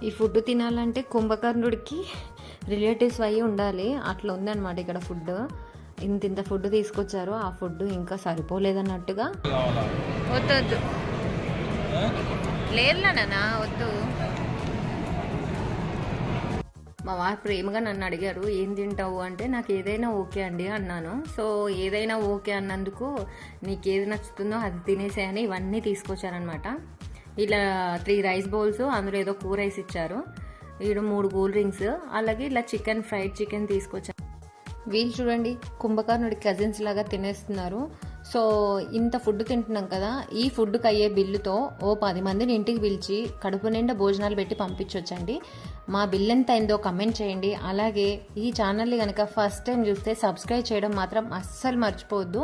ఈ ఫుడ్ తినాలంటే కుంభకర్ణుడికి రిలేటివ్స్ అయ్యి ఉండాలి, అట్లా ఉందన్నమాట ఇక్కడ ఫుడ్. ఇంత ఫుడ్ తీసుకొచ్చారు, ఆ ఫుడ్ ఇంకా సరిపోలేదన్నట్టుగా. వద్దు లేదునా వద్దు. మా వారు ప్రేమగా నన్ను అడిగారు ఏం తింటావు అంటే నాకు ఏదైనా ఓకే అండి అన్నాను. సో ఏదైనా ఓకే అన్నందుకు నీకు ఏది నచ్చుతుందో అది తినేసేయని ఇవన్నీ తీసుకొచ్చారనమాట. ఇలా 3 రైస్ బౌల్స్, అందులో ఏదో కూర రైస్ ఇచ్చారు, వీడు 3 కూల్ డ్రింక్స్, అలాగే ఇలా ఫ్రైడ్ చికెన్ తీసుకొచ్చారు. వీళ్ళు చూడండి కుంభకర్ణుడి కజిన్స్ లాగా తినేస్తున్నారు. సో ఇంత ఫుడ్ తింటున్నాం కదా, ఈ ఫుడ్కి అయ్యే బిల్లుతో 10 మందిని ఇంటికి పిలిచి కడుపు నిండా భోజనాలు పెట్టి పంపించవచ్చండి. మా బిల్ ఎంత అయిందో కమెంట్ చేయండి. అలాగే ఈ ఛానల్ని కనుక ఫస్ట్ టైం చూస్తే సబ్స్క్రైబ్ చేయడం మాత్రం అస్సలు మర్చిపోవద్దు.